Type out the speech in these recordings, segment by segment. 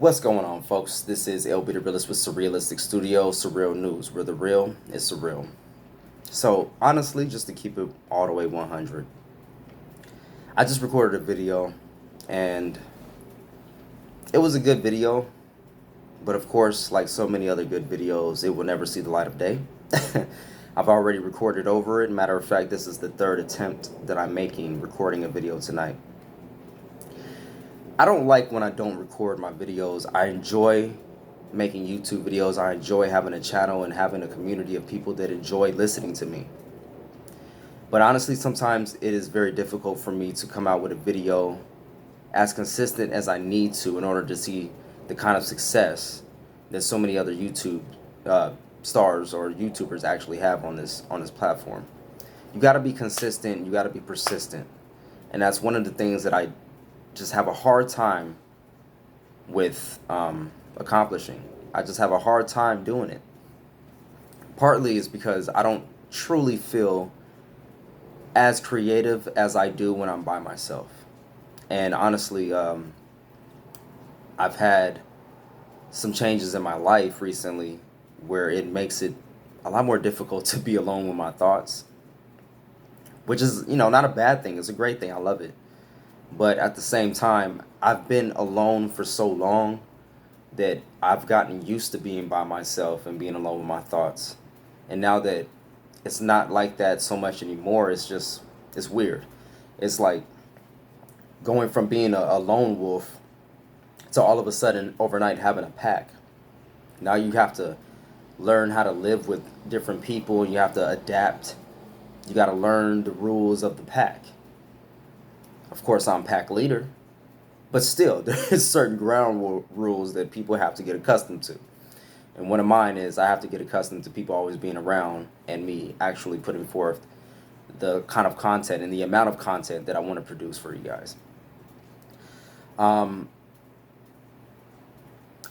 What's going on, folks? This is LB the Realist with Surrealistic Studio, Surreal News, where the real is surreal. So, honestly, just to keep it all the way 100, I just recorded a video and it was a good video, but of course, like so many other good videos, it will never see the light of day. I've already recorded over it. Matter of fact, this is the third attempt that I'm making recording a video tonight. I don't like when I don't record my videos. I enjoy making YouTube videos. I enjoy having a channel and having a community of people that enjoy listening to me. But honestly, sometimes it is very difficult for me to come out with a video as consistent as I need to in order to see the kind of success that so many other YouTube stars or YouTubers actually have on this platform. You got to be consistent. You got to be persistent, and that's one of the things that I just have a hard time with accomplishing. I just have a hard time doing it. Partly is because I don't truly feel as creative as I do when I'm by myself. And honestly, I've had some changes in my life recently where it makes it a lot more difficult to be alone with my thoughts, which is, not a bad thing. It's a great thing. I love it. But at the same time, I've been alone for so long that I've gotten used to being by myself and being alone with my thoughts. And now that it's not like that so much anymore, it's weird. It's like going from being a lone wolf to all of a sudden overnight having a pack. Now you have to learn how to live with different people. You have to adapt. You got to learn the rules of the pack. Of course, I'm pack leader, but still, there's certain ground rules that people have to get accustomed to. And one of mine is I have to get accustomed to people always being around and me actually putting forth the kind of content and the amount of content that I want to produce for you guys. Other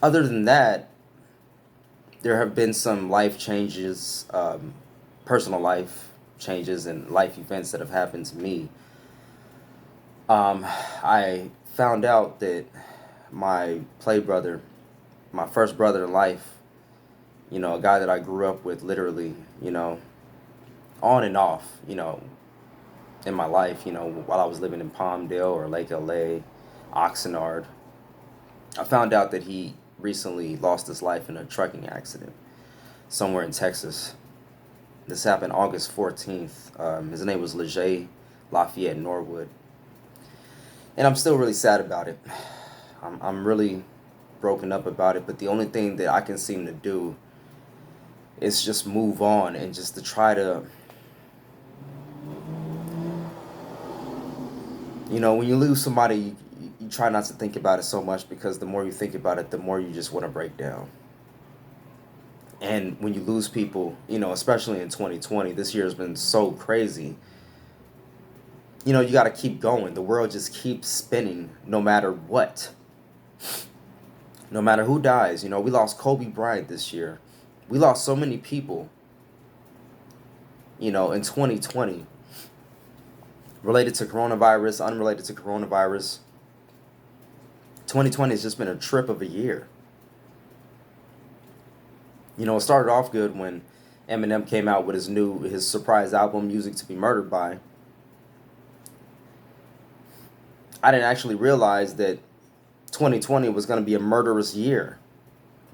than that, there have been some life changes, personal life changes and life events that have happened to me. I found out that my play brother, my first brother in life, a guy that I grew up with literally, on and off, in my life, while I was living in Palmdale or Lake LA, Oxnard. I found out that he recently lost his life in a trucking accident somewhere in Texas. This happened August 14th. His name was Leger Lafayette Norwood. And I'm still really sad about it. I'm really broken up about it, but the only thing that I can seem to do is just move on and just to try to, when you lose somebody, you try not to think about it so much because the more you think about it, the more you just want to break down. And when you lose people, especially in 2020, this year has been so crazy. You got to keep going. The world just keeps spinning no matter what. No matter who dies. We lost Kobe Bryant this year. We lost so many people, in 2020 related to coronavirus, unrelated to coronavirus. 2020 has just been a trip of a year. It started off good when Eminem came out with his surprise album, Music to Be Murdered By. I didn't actually realize that 2020 was going to be a murderous year,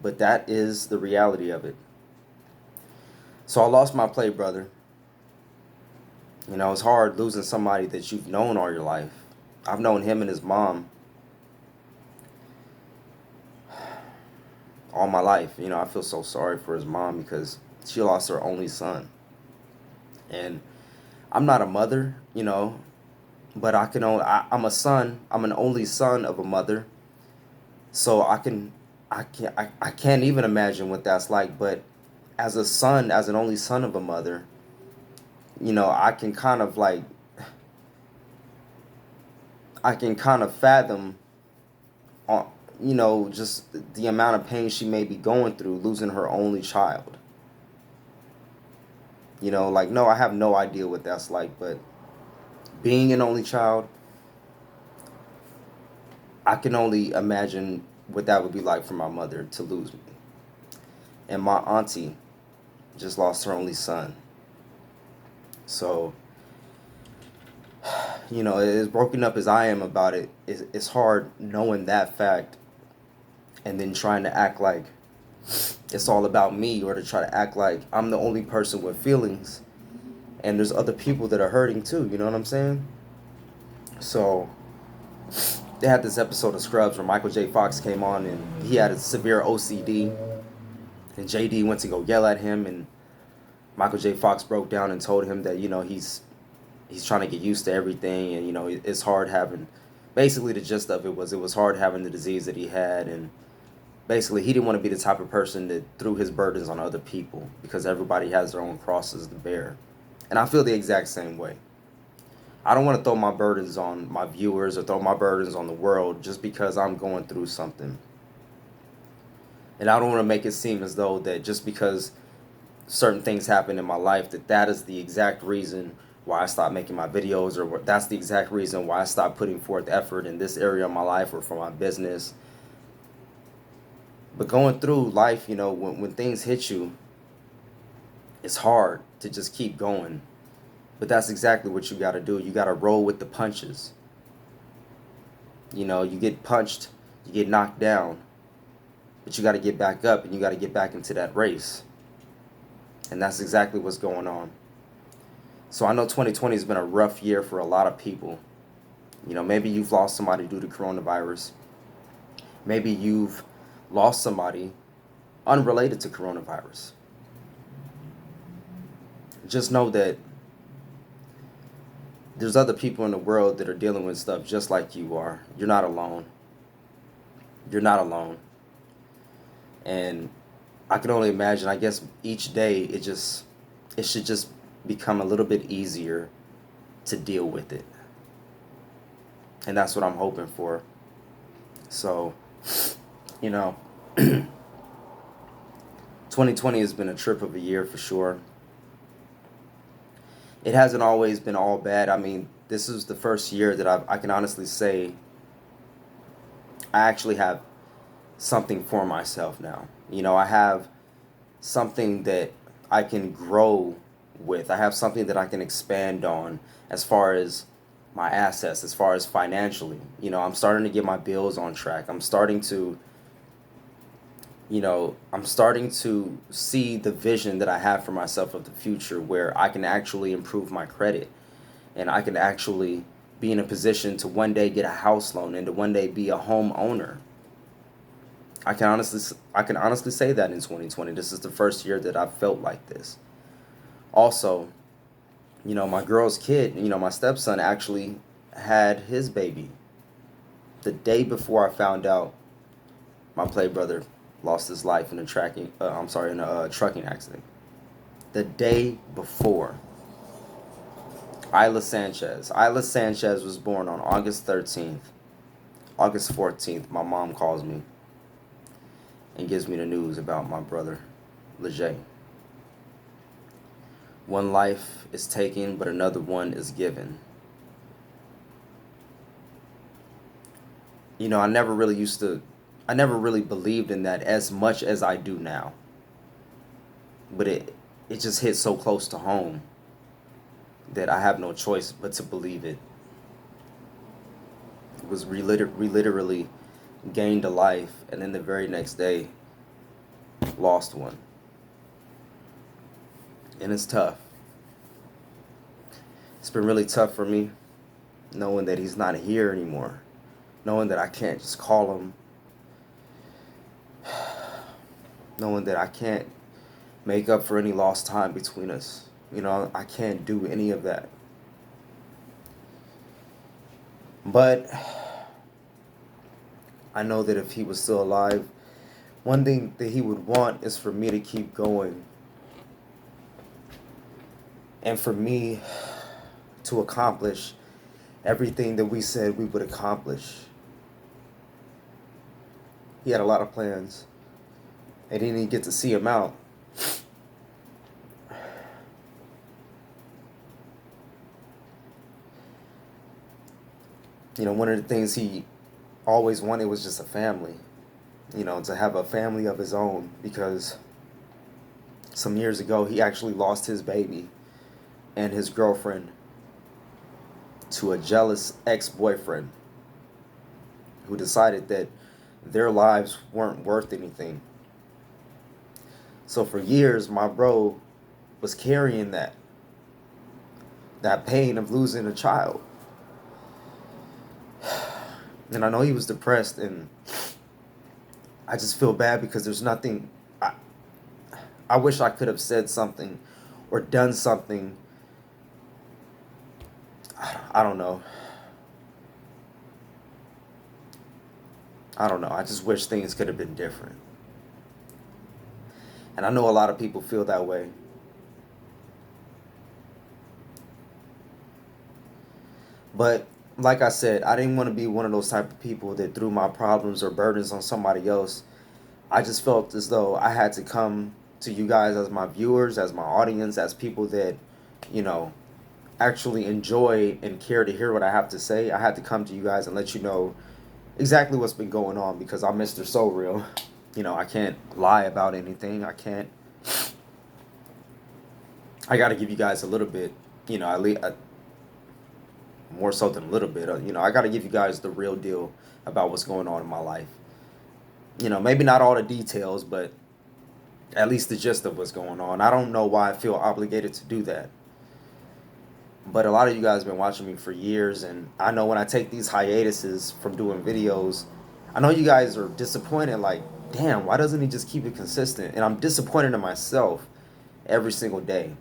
but that is the reality of it. So I lost my play brother. It's hard losing somebody that you've known all your life. I've known him and his mom all my life. I feel so sorry for his mom because she lost her only son. And I'm not a mother, but I'm a son. I'm an only son of a mother. So I can't even imagine what that's like. But as a son, as an only son of a mother, I can kind of fathom, just the amount of pain she may be going through losing her only child. No, I have no idea what that's like, but being an only child, I can only imagine what that would be like for my mother to lose me. And my auntie just lost her only son. So, as broken up as I am about it, it's hard knowing that fact and then trying to act like it's all about me, or to try to act like I'm the only person with feelings and there's other people that are hurting too, you know what I'm saying? So, they had this episode of Scrubs where Michael J. Fox came on and he had a severe OCD, and JD went to go yell at him, and Michael J. Fox broke down and told him that, he's trying to get used to everything, and it's hard having, basically the gist of it was hard having the disease that he had, and basically he didn't want to be the type of person that threw his burdens on other people, because everybody has their own crosses to bear. And I feel the exact same way. I don't want to throw my burdens on my viewers or throw my burdens on the world just because I'm going through something. And I don't want to make it seem as though that just because certain things happen in my life, that is the exact reason why I stopped making my videos, or that's the exact reason why I stopped putting forth effort in this area of my life or for my business. But going through life, when things hit you, it's hard to just keep going. But that's exactly what you got to do. You got to roll with the punches. You get punched, you get knocked down, but you got to get back up, and you got to get back into that race. And that's exactly what's going on. So I know 2020 has been a rough year for a lot of people. Maybe you've lost somebody due to coronavirus. Maybe you've lost somebody unrelated to coronavirus. Just know that there's other people in the world that are dealing with stuff just like you are. You're not alone. You're not alone. And I can only imagine, I guess each day it should just become a little bit easier to deal with it. And that's what I'm hoping for. So, 2020 has been a trip of a year for sure. It hasn't always been all bad. I mean, this is the first year that I can honestly say I actually have something for myself now. I have something that I can grow with. I have something that I can expand on as far as my assets, as far as financially. I'm starting to get my bills on track. I'm starting to see the vision that I have for myself of the future, where I can actually improve my credit, and I can actually be in a position to one day get a house loan and to one day be a home owner. I can honestly say that in 2020, this is the first year that I've felt like this. Also, my girl's kid, my stepson actually had his baby the day before I found out my play brother lost his life in a trucking accident. The day before. Isla Sanchez. Isla Sanchez was born on August 13th. August 14th, my mom calls me and gives me the news about my brother, Leger. One life is taken, but another one is given. I never really believed in that as much as I do now. But it just hit so close to home that I have no choice but to believe it. It was we literally gained a life, and then the very next day lost one. And it's tough. It's been really tough for me knowing that he's not here anymore. Knowing that I can't just call him. Knowing that I can't make up for any lost time between us. I can't do any of that. But I know that if he was still alive, one thing that he would want is for me to keep going. And for me to accomplish everything that we said we would accomplish. He had a lot of plans. I didn't even get to see him out. One of the things he always wanted was just a family. you know, to have a family of his own, because some years ago he actually lost his baby and his girlfriend to a jealous ex-boyfriend who decided that their lives weren't worth anything. So for years, my bro was carrying that pain of losing a child. And I know he was depressed, and I just feel bad because there's nothing. I wish I could have said something or done something. I don't know. I don't know. I just wish things could have been different. And I know a lot of people feel that way. But like I said, I didn't want to be one of those type of people that threw my problems or burdens on somebody else. I just felt as though I had to come to you guys as my viewers, as my audience, as people that, you know, actually enjoy and care to hear what I have to say. I had to come to you guys and let you know exactly what's been going on, because I'm Mr. So Real. You know, I can't lie about anything. I got to give you guys a little bit, you know, at least more so than a little bit. You know, I got to give you guys the real deal about what's going on in my life. You know, maybe not all the details, but at least the gist of what's going on. I don't know why I feel obligated to do that. But a lot of you guys have been watching me for years, and I know when I take these hiatuses from doing videos, I know you guys are disappointed, like, damn, why doesn't he just keep it consistent? And I'm disappointed in myself every single day.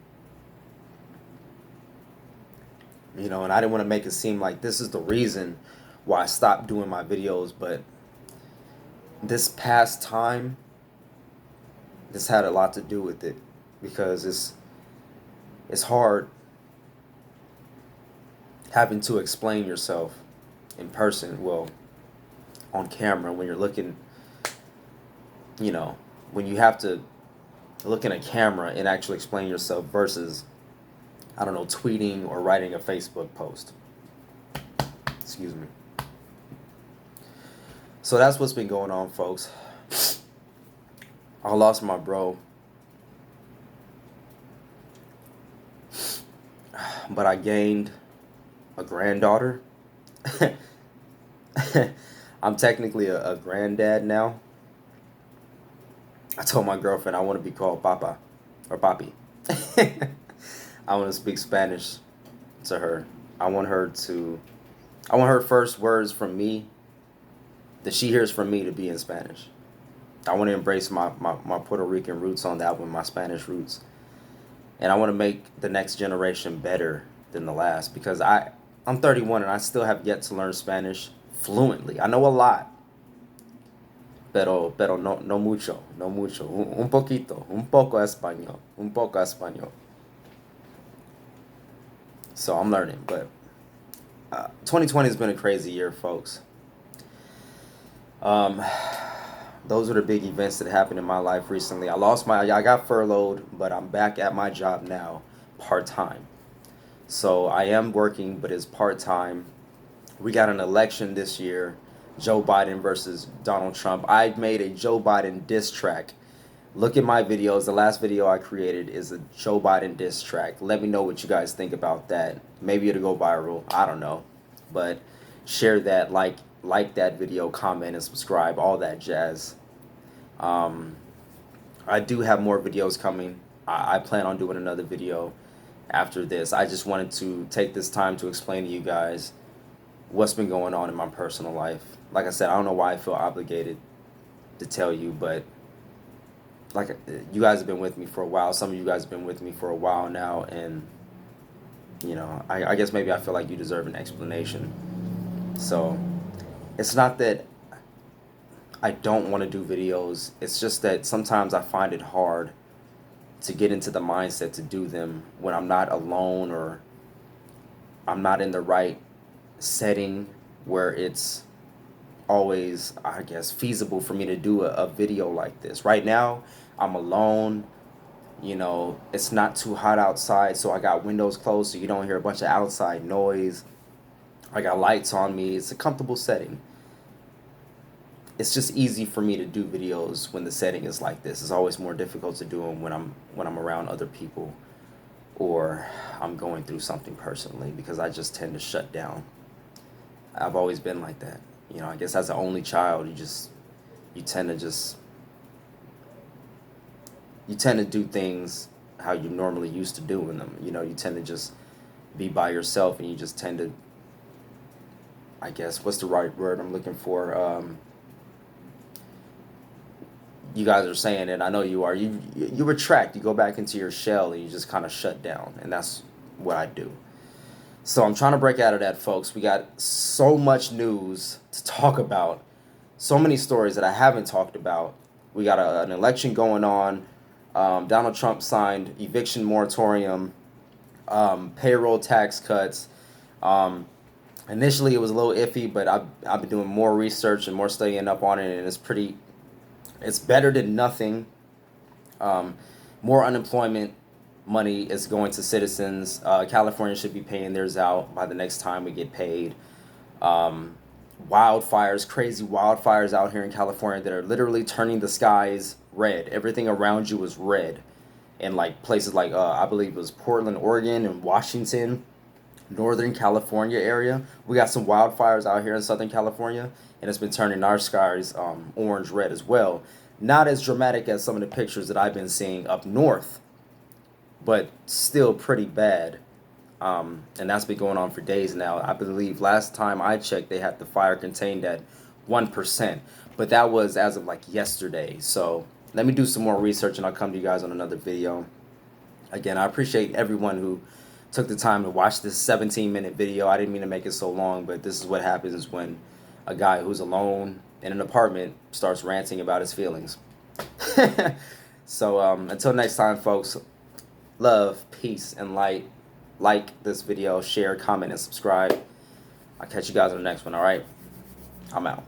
You know, and I didn't want to make it seem like this is the reason why I stopped doing my videos, but this past time, this had a lot to do with it, because it's hard having to explain yourself in person, well, on camera, when you're looking, you know, when you have to look in a camera and actually explain yourself versus, I don't know, tweeting or writing a Facebook post. Excuse me. So that's what's been going on, folks. I lost my bro, but I gained a granddaughter. I'm technically a granddad now. I told my girlfriend I want to be called Papa or Papi. I want to speak Spanish to her. I want her first words from me that she hears from me to be in Spanish. I want to embrace my Puerto Rican roots on that one, my Spanish roots. And I want to make the next generation better than the last, because I'm 31 and I still have yet to learn Spanish fluently. I know a lot, pero no mucho, un poquito, un poco español. So I'm learning, but 2020 has been a crazy year, folks. Those are the big events that happened in my life recently. I got furloughed, but I'm back at my job now, part-time. So I am working, but it's part-time. We got an election this year, Joe Biden versus Donald Trump. I made a Joe Biden diss track. Look at my videos. The last video I created is a Joe Biden diss track. Let me know what you guys think about that. Maybe it'll go viral. I don't know. But share that, like that video, comment, and subscribe, all that jazz. I do have more videos coming. I plan on doing another video after this. I just wanted to take this time to explain to you guys what's been going on in my personal life. Like I said, I don't know why I feel obligated to tell you, but like, you guys have been with me for a while. Some of you guys have been with me for a while now, and you know, I guess maybe I feel like you deserve an explanation. So it's not that I don't want to do videos. It's just that sometimes I find it hard to get into the mindset to do them when I'm not alone, or I'm not in the right setting where it's always, I guess, feasible for me to do a video like this. Right now, I'm alone. You know, it's not too hot outside, so I got windows closed so you don't hear a bunch of outside noise. I got lights on me. It's a comfortable setting. it's just easy for me to do videos when the setting is like this. It's always more difficult to do them when I'm around other people or I'm going through something personally, because I just tend to shut down. I've always been like that. You know, I guess as the only child, you tend to just you tend to do things how you normally used to doing them. You know, you tend to just be by yourself, and you just tend to, I guess, what's the right word I'm looking for? You guys are saying it. I know you are. You retract. You go back into your shell, and you just kind of shut down, and that's what I do. So I'm trying to break out of that, folks. We got so much news to talk about, so many stories that I haven't talked about. We got an election going on. Donald Trump signed eviction moratorium, payroll tax cuts. Initially, it was a little iffy, but I've been doing more research and more studying up on it, and it's better than nothing. More unemployment money is going to citizens. California should be paying theirs out by the next time we get paid. Wildfires, crazy wildfires out here in California that are literally turning the skies red. Everything around you is red. And like places like, I believe it was Portland, Oregon, and Washington, Northern California area. We got some wildfires out here in Southern California, and it's been turning our skies orange red as well. Not as dramatic as some of the pictures that I've been seeing up north, but still pretty bad. And that's been going on for days now. I believe last time I checked, they had the fire contained at 1%, but that was as of like yesterday. So let me do some more research, and I'll come to you guys on another video. Again, I appreciate everyone who took the time to watch this 17-minute video. I didn't mean to make it so long, but this is what happens when a guy who's alone in an apartment starts ranting about his feelings. So until next time, folks, love, peace, and light. Like this video, share, comment, and subscribe. I'll catch you guys on the next one, all right? I'm out.